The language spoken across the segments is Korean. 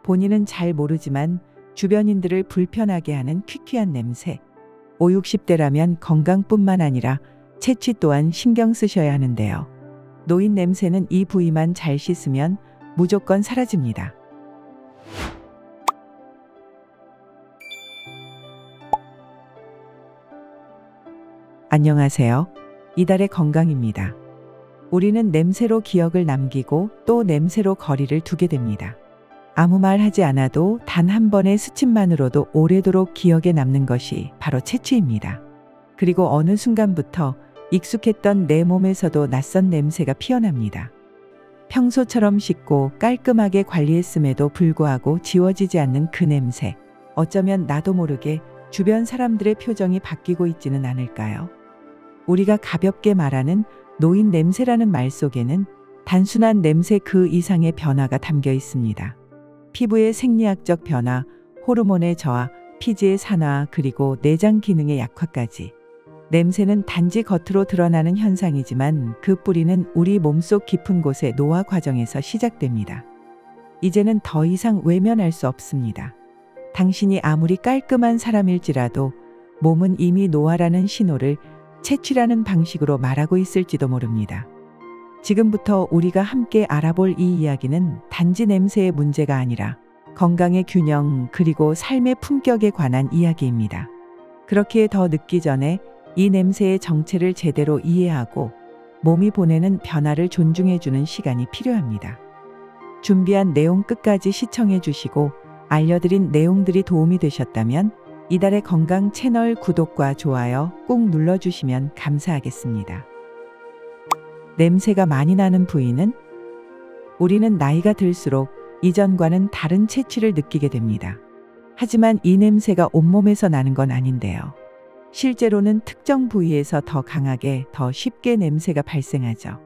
본인은 잘 모르지만 주변인들을 불편하게 하는 퀴퀴한 냄새. 5, 60대라면 건강뿐만 아니라 채취 또한 신경 쓰셔야 하는데요. 노인 냄새는 이 부위만 잘 씻으면 무조건 사라집니다. 안녕하세요. 이달의 건강입니다. 우리는 냄새로 기억을 남기고 또 냄새로 거리를 두게 됩니다. 아무 말 하지 않아도 단 한 번의 스침만으로도 오래도록 기억에 남는 것이 바로 채취입니다. 그리고 어느 순간부터 익숙했던 내 몸에서도 낯선 냄새가 피어납니다. 평소처럼 씻고 깔끔하게 관리했음에도 불구하고 지워지지 않는 그 냄새. 어쩌면 나도 모르게 주변 사람들의 표정이 바뀌고 있지는 않을까요? 우리가 가볍게 말하는 노인 냄새라는 말 속에는 단순한 냄새 그 이상의 변화가 담겨 있습니다. 피부의 생리학적 변화, 호르몬의 저하, 피지의 산화, 그리고 내장 기능의 약화까지. 냄새는 단지 겉으로 드러나는 현상이지만 그 뿌리는 우리 몸속 깊은 곳의 노화 과정에서 시작됩니다. 이제는 더 이상 외면할 수 없습니다. 당신이 아무리 깔끔한 사람일지라도 몸은 이미 노화라는 신호를 채취라는 방식으로 말하고 있을지도 모릅니다. 지금부터 우리가 함께 알아볼 이 이야기는 단지 냄새의 문제가 아니라 건강의 균형 그리고 삶의 품격에 관한 이야기입니다. 그렇기에 더 늦기 전에 이 냄새의 정체를 제대로 이해하고 몸이 보내는 변화를 존중해주는 시간이 필요합니다. 준비한 내용 끝까지 시청해 주시고 알려드린 내용들이 도움이 되셨다면 이달의 건강 채널 구독과 좋아요 꼭 눌러주시면 감사하겠습니다. 냄새가 많이 나는 부위는? 우리는 나이가 들수록 이전과는 다른 채취를 느끼게 됩니다. 하지만 이 냄새가 온몸에서 나는 건 아닌데요. 실제로는 특정 부위에서 더 강하게, 더 쉽게 냄새가 발생하죠.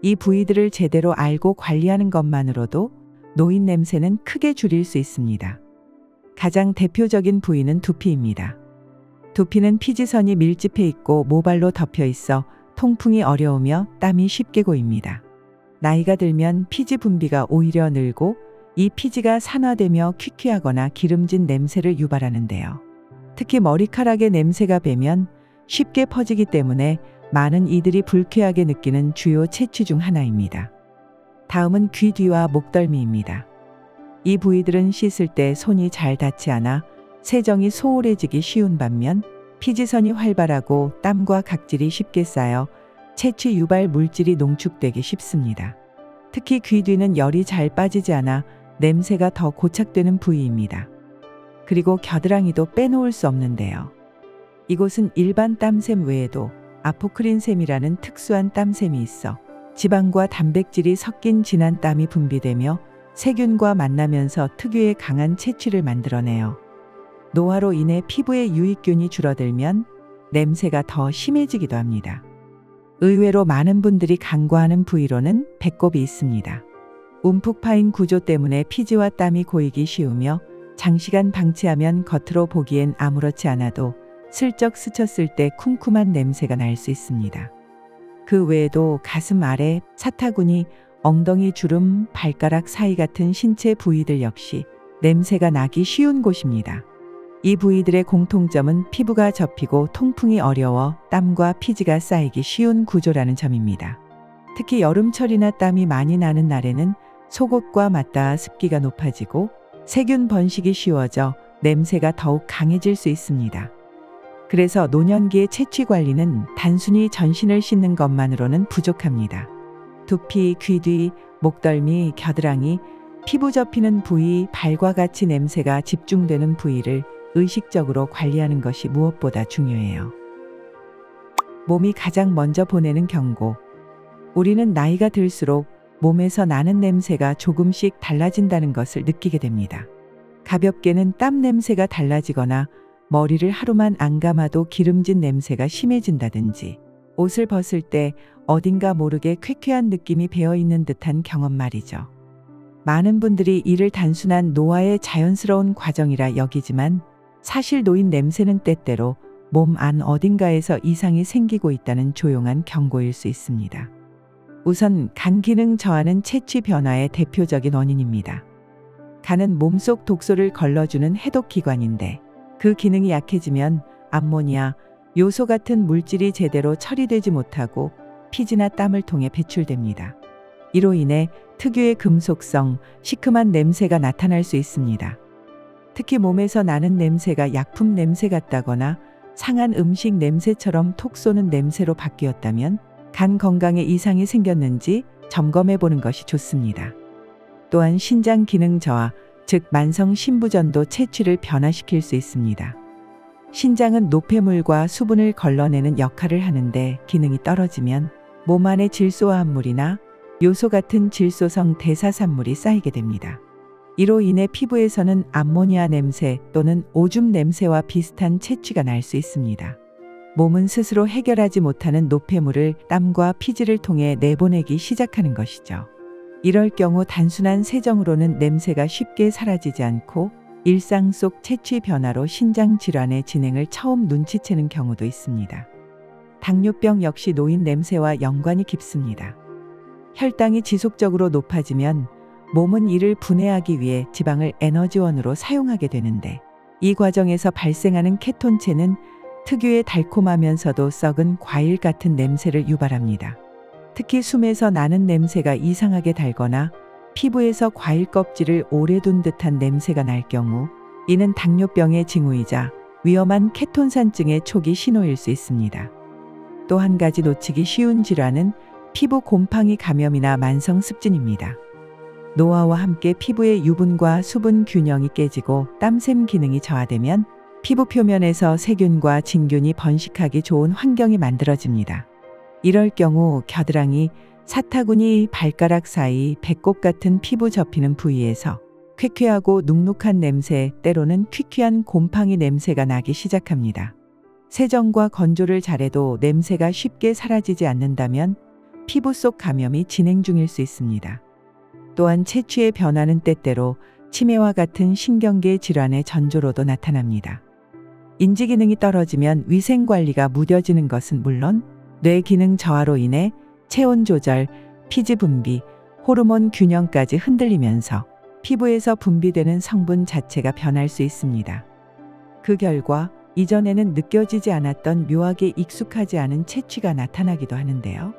이 부위들을 제대로 알고 관리하는 것만으로도 노인 냄새는 크게 줄일 수 있습니다. 가장 대표적인 부위는 두피입니다. 두피는 피지선이 밀집해 있고 모발로 덮여 있어 통풍이 어려우며 땀이 쉽게 고입니다. 나이가 들면 피지 분비가 오히려 늘고 이 피지가 산화되며 퀴퀴하거나 기름진 냄새를 유발하는데요. 특히 머리카락의 냄새가 배면 쉽게 퍼지기 때문에 많은 이들이 불쾌하게 느끼는 주요 채취 중 하나입니다. 다음은 귀 뒤와 목덜미입니다. 이 부위들은 씻을 때 손이 잘 닿지 않아 세정이 소홀해지기 쉬운 반면 피지선이 활발하고 땀과 각질이 쉽게 쌓여 채취 유발 물질이 농축되기 쉽습니다. 특히 귀 뒤는 열이 잘 빠지지 않아 냄새가 더 고착되는 부위입니다. 그리고 겨드랑이도 빼놓을 수 없는데요. 이곳은 일반 땀샘 외에도 아포크린샘이라는 특수한 땀샘이 있어 지방과 단백질이 섞인 진한 땀이 분비되며 세균과 만나면서 특유의 강한 채취를 만들어내요. 노화로 인해 피부의 유익균이 줄어들면 냄새가 더 심해지기도 합니다. 의외로 많은 분들이 간과하는 부위로는 배꼽이 있습니다. 움푹 파인 구조 때문에 피지와 땀이 고이기 쉬우며 장시간 방치하면 겉으로 보기엔 아무렇지 않아도 슬쩍 스쳤을 때 쿰쿰한 냄새가 날 수 있습니다. 그 외에도 가슴 아래, 사타구니, 엉덩이 주름, 발가락 사이 같은 신체 부위들 역시 냄새가 나기 쉬운 곳입니다. 이 부위들의 공통점은 피부가 접히고 통풍이 어려워 땀과 피지가 쌓이기 쉬운 구조라는 점입니다. 특히 여름철이나 땀이 많이 나는 날에는 속옷과 맞닿아 습기가 높아지고 세균 번식이 쉬워져 냄새가 더욱 강해질 수 있습니다. 그래서 노년기의 채취 관리는 단순히 전신을 씻는 것만으로는 부족합니다. 두피, 귀 뒤, 목덜미, 겨드랑이, 피부 접히는 부위, 발과 같이 냄새가 집중되는 부위를 의식적으로 관리하는 것이 무엇보다 중요해요. 몸이 가장 먼저 보내는 경고. 우리는 나이가 들수록 몸에서 나는 냄새가 조금씩 달라진다는 것을 느끼게 됩니다. 가볍게는 땀 냄새가 달라지거나 머리를 하루만 안 감아도 기름진 냄새가 심해진다든지 옷을 벗을 때 어딘가 모르게 쾌쾌한 느낌이 배어있는 듯한 경험 말이죠. 많은 분들이 이를 단순한 노화의 자연스러운 과정이라 여기지만 사실 노인 냄새는 때때로 몸 안 어딘가에서 이상이 생기고 있다는 조용한 경고일 수 있습니다. 우선 간 기능 저하는 채취 변화의 대표적인 원인입니다. 간은 몸속 독소를 걸러주는 해독기관인데 그 기능이 약해지면 암모니아, 요소 같은 물질이 제대로 처리되지 못하고 피지나 땀을 통해 배출됩니다. 이로 인해 특유의 금속성, 시큼한 냄새가 나타날 수 있습니다. 특히 몸에서 나는 냄새가 약품 냄새 같다거나 상한 음식 냄새처럼 톡 쏘는 냄새로 바뀌었다면 간 건강에 이상이 생겼는지 점검해 보는 것이 좋습니다. 또한 신장 기능 저하, 즉 만성 신부전도 체취를 변화시킬 수 있습니다. 신장은 노폐물과 수분을 걸러내는 역할을 하는데 기능이 떨어지면 몸 안에 질소화합물이나 요소 같은 질소성 대사산물이 쌓이게 됩니다. 이로 인해 피부에서는 암모니아 냄새 또는 오줌 냄새와 비슷한 체취가 날 수 있습니다. 몸은 스스로 해결하지 못하는 노폐물을 땀과 피지를 통해 내보내기 시작하는 것이죠. 이럴 경우 단순한 세정으로는 냄새가 쉽게 사라지지 않고 일상 속 체취 변화로 신장 질환의 진행을 처음 눈치채는 경우도 있습니다. 당뇨병 역시 노인 냄새와 연관이 깊습니다. 혈당이 지속적으로 높아지면 몸은 이를 분해하기 위해 지방을 에너지원으로 사용하게 되는데 이 과정에서 발생하는 케톤체는 특유의 달콤하면서도 썩은 과일 같은 냄새를 유발합니다. 특히 숨에서 나는 냄새가 이상하게 달거나 피부에서 과일 껍질을 오래 둔 듯한 냄새가 날 경우 이는 당뇨병의 징후이자 위험한 케톤산증의 초기 신호일 수 있습니다. 또 한 가지 놓치기 쉬운 질환은 피부 곰팡이 감염이나 만성 습진입니다. 노화와 함께 피부의 유분과 수분 균형이 깨지고 땀샘 기능이 저하되면 피부 표면에서 세균과 진균이 번식하기 좋은 환경이 만들어집니다. 이럴 경우 겨드랑이, 사타구니, 발가락 사이, 배꼽 같은 피부 접히는 부위에서 쾌쾌하고 눅눅한 냄새, 때로는 퀴퀴한 곰팡이 냄새가 나기 시작합니다. 세정과 건조를 잘해도 냄새가 쉽게 사라지지 않는다면 피부 속 감염이 진행 중일 수 있습니다. 또한 체취의 변화는 때때로 치매와 같은 신경계 질환의 전조로도 나타납니다. 인지 기능이 떨어지면 위생 관리가 무뎌지는 것은 물론 뇌 기능 저하로 인해 체온 조절, 피지 분비, 호르몬 균형까지 흔들리면서 피부에서 분비되는 성분 자체가 변할 수 있습니다. 그 결과 이전에는 느껴지지 않았던 묘하게 익숙하지 않은 체취가 나타나기도 하는데요.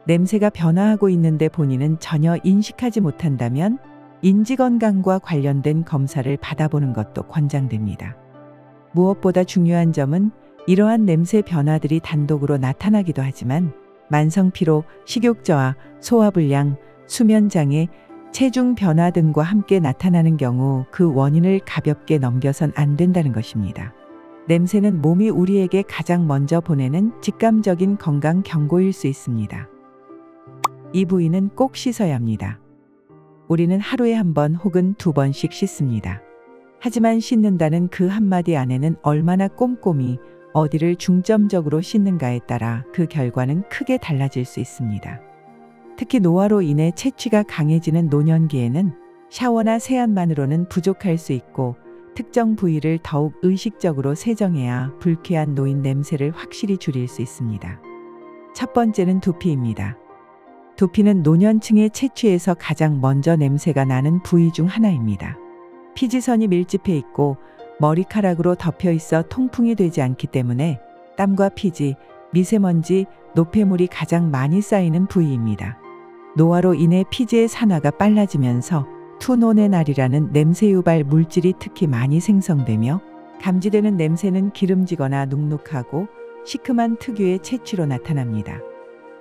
냄새가 변화하고 있는데 본인은 전혀 인식하지 못한다면 인지건강과 관련된 검사를 받아보는 것도 권장됩니다. 무엇보다 중요한 점은 이러한 냄새 변화들이 단독으로 나타나기도 하지만 만성 피로, 식욕 저하, 소화불량, 수면장애, 체중 변화 등과 함께 나타나는 경우 그 원인을 가볍게 넘겨선 안 된다는 것입니다. 냄새는 몸이 우리에게 가장 먼저 보내는 직감적인 건강 경고일 수 있습니다. 이 부위는 꼭 씻어야 합니다. 우리는 하루에 한 번 혹은 두 번씩 씻습니다. 하지만 씻는다는 그 한마디 안에는 얼마나 꼼꼼히 어디를 중점적으로 씻는가에 따라 그 결과는 크게 달라질 수 있습니다. 특히 노화로 인해 체취가 강해지는 노년기에는 샤워나 세안만으로는 부족할 수 있고 특정 부위를 더욱 의식적으로 세정해야 불쾌한 노인 냄새를 확실히 줄일 수 있습니다. 첫 번째는 두피입니다. 두피는 노년층의 체취에서 가장 먼저 냄새가 나는 부위 중 하나입니다. 피지선이 밀집해 있고 머리카락으로 덮여 있어 통풍이 되지 않기 때문에 땀과 피지, 미세먼지, 노폐물이 가장 많이 쌓이는 부위입니다. 노화로 인해 피지의 산화가 빨라지면서 투노네날이라는 냄새 유발 물질이 특히 많이 생성되며 감지되는 냄새는 기름지거나 눅눅하고 시큼한 특유의 체취로 나타납니다.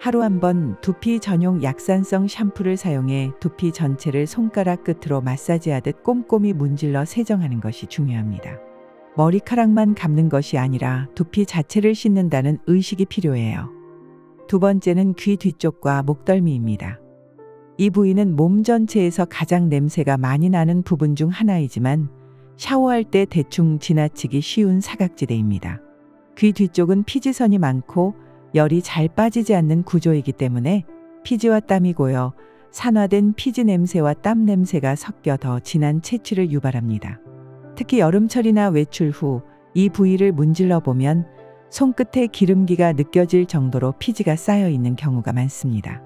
하루 한 번 두피 전용 약산성 샴푸를 사용해 두피 전체를 손가락 끝으로 마사지하듯 꼼꼼히 문질러 세정하는 것이 중요합니다. 머리카락만 감는 것이 아니라 두피 자체를 씻는다는 의식이 필요해요. 두 번째는 귀 뒤쪽과 목덜미입니다. 이 부위는 몸 전체에서 가장 냄새가 많이 나는 부분 중 하나이지만 샤워할 때 대충 지나치기 쉬운 사각지대입니다. 귀 뒤쪽은 피지선이 많고 열이 잘 빠지지 않는 구조이기 때문에 피지와 땀이 고여 산화된 피지 냄새와 땀 냄새가 섞여 더 진한 체취를 유발합니다. 특히 여름철이나 외출 후 이 부위를 문질러 보면 손끝에 기름기가 느껴질 정도로 피지가 쌓여 있는 경우가 많습니다.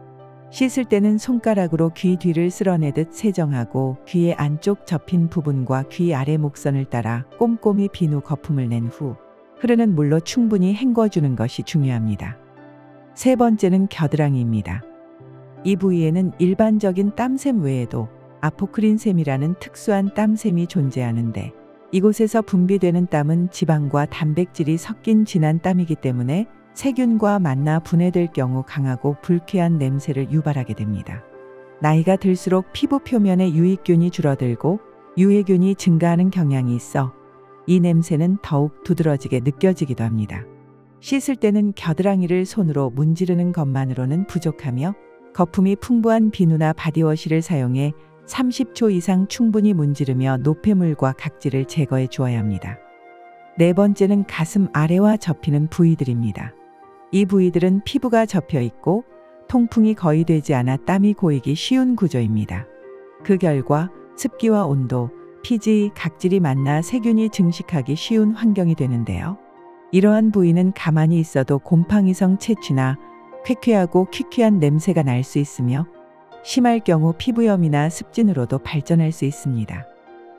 씻을 때는 손가락으로 귀 뒤를 쓸어내듯 세정하고 귀의 안쪽 접힌 부분과 귀 아래 목선을 따라 꼼꼼히 비누 거품을 낸 후 흐르는 물로 충분히 헹궈주는 것이 중요합니다. 세 번째는 겨드랑이입니다. 이 부위에는 일반적인 땀샘 외에도 아포크린샘이라는 특수한 땀샘이 존재하는데 이곳에서 분비되는 땀은 지방과 단백질이 섞인 진한 땀이기 때문에 세균과 만나 분해될 경우 강하고 불쾌한 냄새를 유발하게 됩니다. 나이가 들수록 피부 표면의 유익균이 줄어들고 유해균이 증가하는 경향이 있어 이 냄새는 더욱 두드러지게 느껴지기도 합니다. 씻을 때는 겨드랑이를 손으로 문지르는 것만으로는 부족하며 거품이 풍부한 비누나 바디워시를 사용해 30초 이상 충분히 문지르며 노폐물과 각질을 제거해 주어야 합니다. 네 번째는 가슴 아래와 접히는 부위들입니다. 이 부위들은 피부가 접혀 있고 통풍이 거의 되지 않아 땀이 고이기 쉬운 구조입니다. 그 결과 습기와 온도, 피지, 각질이 만나 세균이 증식하기 쉬운 환경이 되는데요. 이러한 부위는 가만히 있어도 곰팡이성 채취나 쾌쾌하고 퀴퀴한 냄새가 날 수 있으며 심할 경우 피부염이나 습진으로도 발전할 수 있습니다.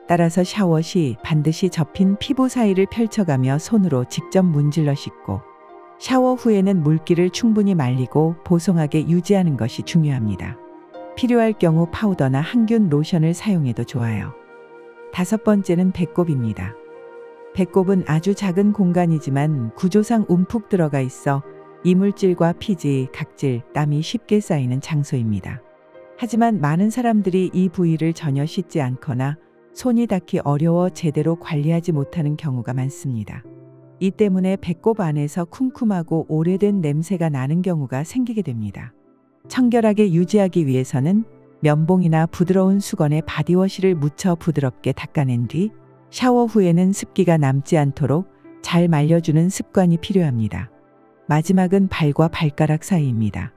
따라서 샤워 시 반드시 접힌 피부 사이를 펼쳐가며 손으로 직접 문질러 씻고 샤워 후에는 물기를 충분히 말리고 보송하게 유지하는 것이 중요합니다. 필요할 경우 파우더나 항균 로션을 사용해도 좋아요. 다섯 번째는 배꼽입니다. 배꼽은 아주 작은 공간이지만 구조상 움푹 들어가 있어 이물질과 피지, 각질, 땀이 쉽게 쌓이는 장소입니다. 하지만 많은 사람들이 이 부위를 전혀 씻지 않거나 손이 닿기 어려워 제대로 관리하지 못하는 경우가 많습니다. 이 때문에 배꼽 안에서 쿰쿰하고 오래된 냄새가 나는 경우가 생기게 됩니다. 청결하게 유지하기 위해서는 면봉이나 부드러운 수건에 바디워시를 묻혀 부드럽게 닦아낸 뒤 샤워 후에는 습기가 남지 않도록 잘 말려주는 습관이 필요합니다. 마지막은 발과 발가락 사이입니다.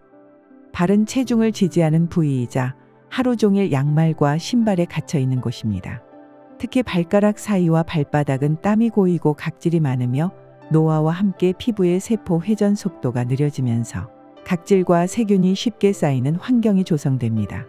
발은 체중을 지지하는 부위이자 하루 종일 양말과 신발에 갇혀 있는 곳입니다. 특히 발가락 사이와 발바닥은 땀이 고이고 각질이 많으며 노화와 함께 피부의 세포 회전 속도가 느려지면서 각질과 세균이 쉽게 쌓이는 환경이 조성됩니다.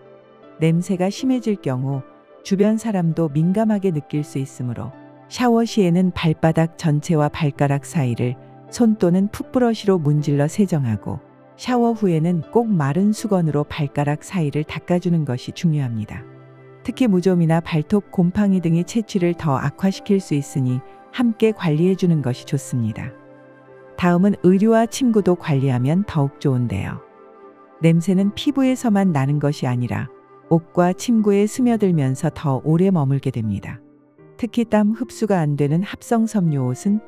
냄새가 심해질 경우 주변 사람도 민감하게 느낄 수 있으므로 샤워 시에는 발바닥 전체와 발가락 사이를 손 또는 풋브러시로 문질러 세정하고 샤워 후에는 꼭 마른 수건으로 발가락 사이를 닦아주는 것이 중요합니다. 특히 무좀이나 발톱 곰팡이 등의 채취를 더 악화시킬 수 있으니 함께 관리해주는 것이 좋습니다. 다음은 의류와 침구도 관리하면 더욱 좋은데요. 냄새는 피부에서만 나는 것이 아니라 옷과 침구에 스며들면서 더 오래 머물게 됩니다. 특히 땀 흡수가 안 되는 합성 섬유 옷은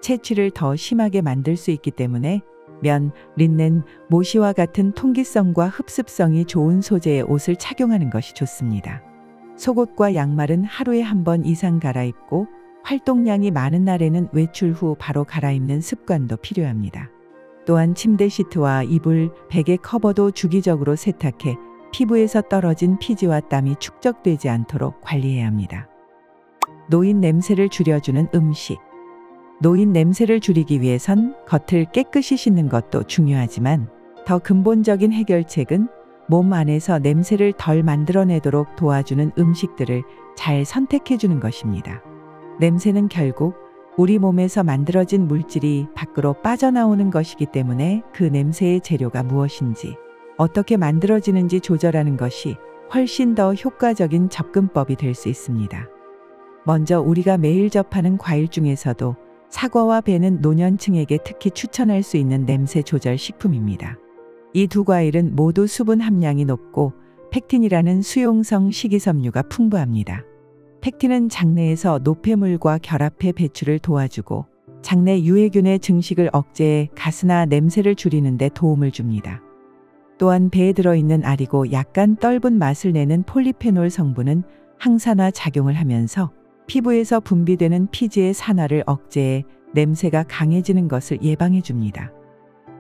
채취를 더 심하게 만들 수 있기 때문에 면, 린넨, 모시와 같은 통기성과 흡습성이 좋은 소재의 옷을 착용하는 것이 좋습니다. 속옷과 양말은 하루에 한 번 이상 갈아입고 활동량이 많은 날에는 외출 후 바로 갈아입는 습관도 필요합니다. 또한 침대 시트와 이불, 베개 커버도 주기적으로 세탁해 피부에서 떨어진 피지와 땀이 축적되지 않도록 관리해야 합니다. 노인 냄새를 줄여주는 음식. 노인 냄새를 줄이기 위해선 겉을 깨끗이 씻는 것도 중요하지만 더 근본적인 해결책은 몸 안에서 냄새를 덜 만들어내도록 도와주는 음식들을 잘 선택해주는 것입니다. 냄새는 결국 우리 몸에서 만들어진 물질이 밖으로 빠져나오는 것이기 때문에 그 냄새의 재료가 무엇인지, 어떻게 만들어지는지 조절하는 것이 훨씬 더 효과적인 접근법이 될 수 있습니다. 먼저 우리가 매일 접하는 과일 중에서도 사과와 배는 노년층에게 특히 추천할 수 있는 냄새 조절 식품입니다. 이 두 과일은 모두 수분 함량이 높고 펙틴이라는 수용성 식이섬유가 풍부합니다. 펙틴은 장내에서 노폐물과 결합해 배출을 도와주고 장내 유해균의 증식을 억제해 가스나 냄새를 줄이는 데 도움을 줍니다. 또한 배에 들어있는 알이고 약간 떫은 맛을 내는 폴리페놀 성분은 항산화 작용을 하면서 피부에서 분비되는 피지의 산화를 억제해 냄새가 강해지는 것을 예방해 줍니다.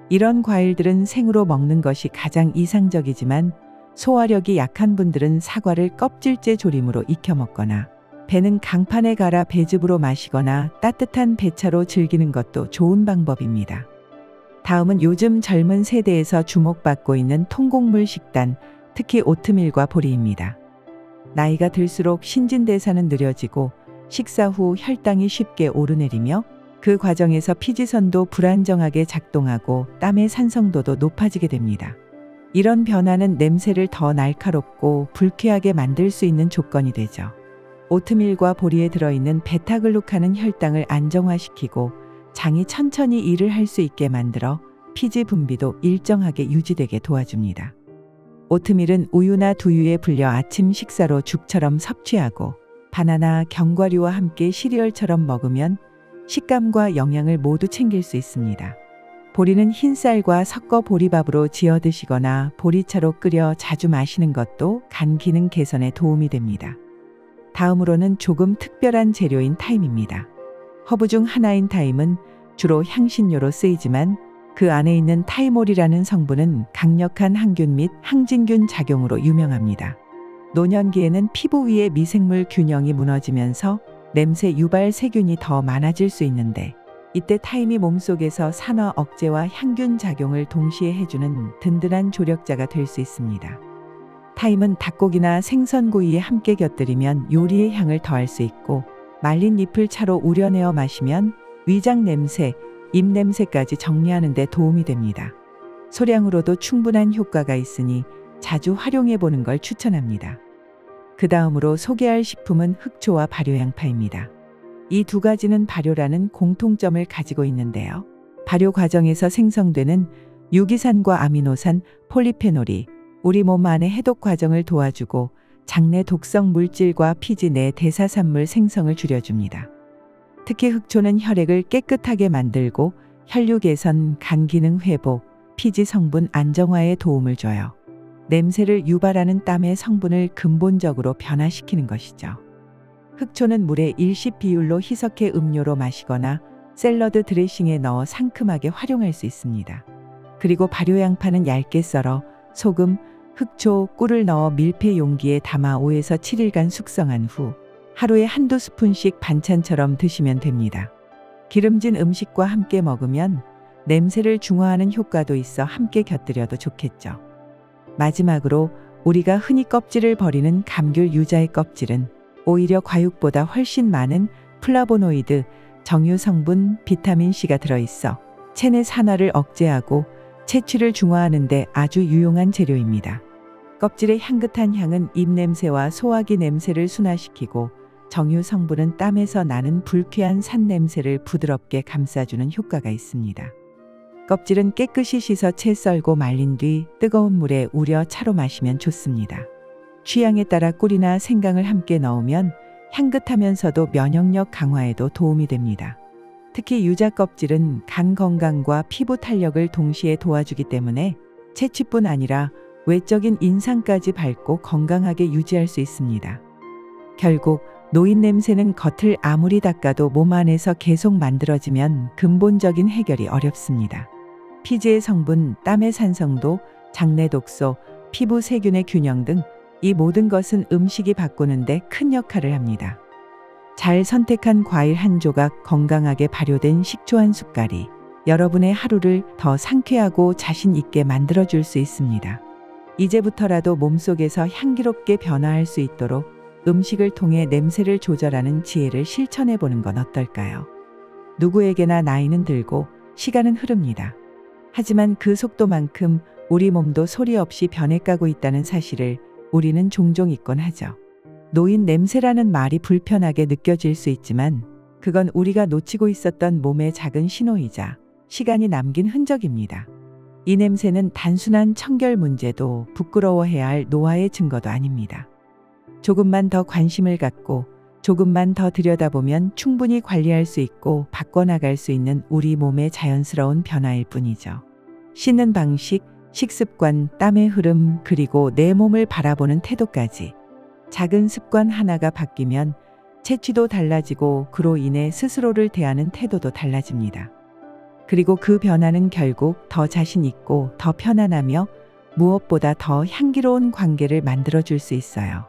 이런 과일들은 생으로 먹는 것이 가장 이상적이지만 소화력이 약한 분들은 사과를 껍질째 조림으로 익혀 먹거나 배는 강판에 갈아 배즙으로 마시거나 따뜻한 배차로 즐기는 것도 좋은 방법입니다. 다음은 요즘 젊은 세대에서 주목받고 있는 통곡물 식단, 특히 오트밀과 보리입니다. 나이가 들수록 신진대사는 느려지고 식사 후 혈당이 쉽게 오르내리며 그 과정에서 피지선도 불안정하게 작동하고 땀의 산성도도 높아지게 됩니다. 이런 변화는 냄새를 더 날카롭고 불쾌하게 만들 수 있는 조건이 되죠. 오트밀과 보리에 들어있는 베타글루칸은 혈당을 안정화시키고 장이 천천히 일을 할 수 있게 만들어 피지 분비도 일정하게 유지되게 도와줍니다. 오트밀은 우유나 두유에 불려 아침 식사로 죽처럼 섭취하고 바나나, 견과류와 함께 시리얼처럼 먹으면 식감과 영양을 모두 챙길 수 있습니다. 보리는 흰쌀과 섞어 보리밥으로 지어 드시거나 보리차로 끓여 자주 마시는 것도 간 기능 개선에 도움이 됩니다. 다음으로는 조금 특별한 재료인 타임입니다. 허브 중 하나인 타임은 주로 향신료로 쓰이지만 그 안에 있는 타이몰이라는 성분은 강력한 항균 및 항진균 작용으로 유명합니다. 노년기에는 피부 위의 미생물 균형이 무너지면서 냄새 유발 세균이 더 많아질 수 있는데 이때 타임이 몸속에서 산화 억제와 향균 작용을 동시에 해주는 든든한 조력자가 될 수 있습니다. 타임은 닭고기나 생선구이에 함께 곁들이면 요리의 향을 더할 수 있고 말린 잎을 차로 우려내어 마시면 위장 냄새, 입 냄새까지 정리하는 데 도움이 됩니다. 소량으로도 충분한 효과가 있으니 자주 활용해 보는 걸 추천합니다. 그 다음으로 소개할 식품은 흑초와 발효양파입니다. 이 두 가지는 발효라는 공통점을 가지고 있는데요. 발효 과정에서 생성되는 유기산과 아미노산, 폴리페놀이 우리 몸 안의 해독 과정을 도와주고 장내 독성 물질과 피지 내 대사산물 생성을 줄여줍니다. 특히 흑초는 혈액을 깨끗하게 만들고 혈류 개선, 간 기능 회복, 피지 성분 안정화에 도움을 줘요. 냄새를 유발하는 땀의 성분을 근본적으로 변화시키는 것이죠. 흑초는 물에 일식 비율로 희석해 음료로 마시거나 샐러드 드레싱에 넣어 상큼하게 활용할 수 있습니다. 그리고 발효양파는 얇게 썰어 소금, 흑초, 꿀을 넣어 밀폐 용기에 담아 5에서 7일간 숙성한 후 하루에 한두 스푼씩 반찬처럼 드시면 됩니다. 기름진 음식과 함께 먹으면 냄새를 중화하는 효과도 있어 함께 곁들여도 좋겠죠. 마지막으로 우리가 흔히 껍질을 버리는 감귤 유자의 껍질은 오히려 과육보다 훨씬 많은 플라보노이드, 정유 성분, 비타민C가 들어있어 체내 산화를 억제하고 채취를 중화하는 데 아주 유용한 재료입니다. 껍질의 향긋한 향은 입냄새와 소화기 냄새를 순화시키고 정유 성분은 땀에서 나는 불쾌한 산냄새를 부드럽게 감싸주는 효과가 있습니다. 껍질은 깨끗이 씻어 채 썰고 말린 뒤 뜨거운 물에 우려 차로 마시면 좋습니다. 취향에 따라 꿀이나 생강을 함께 넣으면 향긋하면서도 면역력 강화에도 도움이 됩니다. 특히 유자 껍질은 간 건강과 피부 탄력을 동시에 도와주기 때문에 채취뿐 아니라 외적인 인상까지 밝고 건강하게 유지할 수 있습니다. 결국 노인 냄새는 겉을 아무리 닦아도 몸 안에서 계속 만들어지면 근본적인 해결이 어렵습니다. 피지의 성분, 땀의 산성도, 장내 독소, 피부 세균의 균형 등 이 모든 것은 음식이 바꾸는데 큰 역할을 합니다. 잘 선택한 과일 한 조각, 건강하게 발효된 식초 한 숟갈이 여러분의 하루를 더 상쾌하고 자신 있게 만들어줄 수 있습니다. 이제부터라도 몸속에서 향기롭게 변화할 수 있도록 음식을 통해 냄새를 조절하는 지혜를 실천해 보는 건 어떨까요? 누구에게나 나이는 들고 시간은 흐릅니다. 하지만 그 속도만큼 우리 몸도 소리 없이 변해가고 있다는 사실을 우리는 종종 잊곤 하죠. 노인 냄새라는 말이 불편하게 느껴질 수 있지만 그건 우리가 놓치고 있었던 몸의 작은 신호이자 시간이 남긴 흔적입니다. 이 냄새는 단순한 청결 문제도 부끄러워해야 할 노화의 증거도 아닙니다. 조금만 더 관심을 갖고 조금만 더 들여다보면 충분히 관리할 수 있고 바꿔나갈 수 있는 우리 몸의 자연스러운 변화일 뿐이죠. 씻는 방식, 식습관, 땀의 흐름, 그리고 내 몸을 바라보는 태도까지 작은 습관 하나가 바뀌면 채취도 달라지고 그로 인해 스스로를 대하는 태도도 달라집니다. 그리고 그 변화는 결국 더 자신 있고 더 편안하며 무엇보다 더 향기로운 관계를 만들어줄 수 있어요.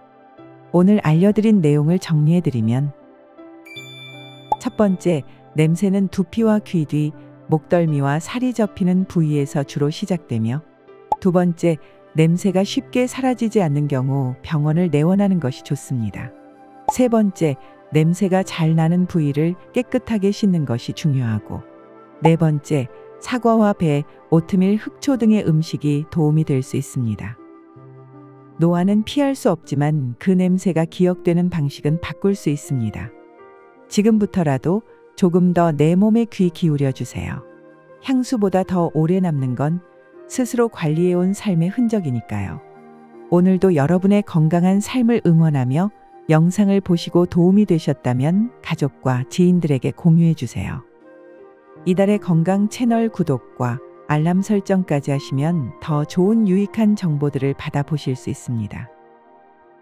오늘 알려드린 내용을 정리해드리면 첫 번째, 냄새는 두피와 귀 뒤 목덜미와 살이 접히는 부위에서 주로 시작되며, 두 번째, 냄새가 쉽게 사라지지 않는 경우 병원을 내원하는 것이 좋습니다. 세 번째, 냄새가 잘 나는 부위를 깨끗하게 씻는 것이 중요하고, 네 번째, 사과와 배, 오트밀, 흑초 등의 음식이 도움이 될 수 있습니다. 노화는 피할 수 없지만 그 냄새가 기억되는 방식은 바꿀 수 있습니다. 지금부터라도 조금 더 내 몸에 귀 기울여 주세요. 향수보다 더 오래 남는 건 스스로 관리해온 삶의 흔적이니까요. 오늘도 여러분의 건강한 삶을 응원하며 영상을 보시고 도움이 되셨다면 가족과 지인들에게 공유해 주세요. 이달의 건강 채널 구독과 알람 설정까지 하시면 더 좋은 유익한 정보들을 받아보실 수 있습니다.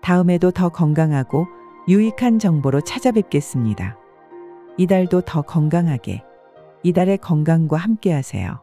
다음에도 더 건강하고 유익한 정보로 찾아뵙겠습니다. 이달도 더 건강하게, 이달의 건강과 함께 하세요.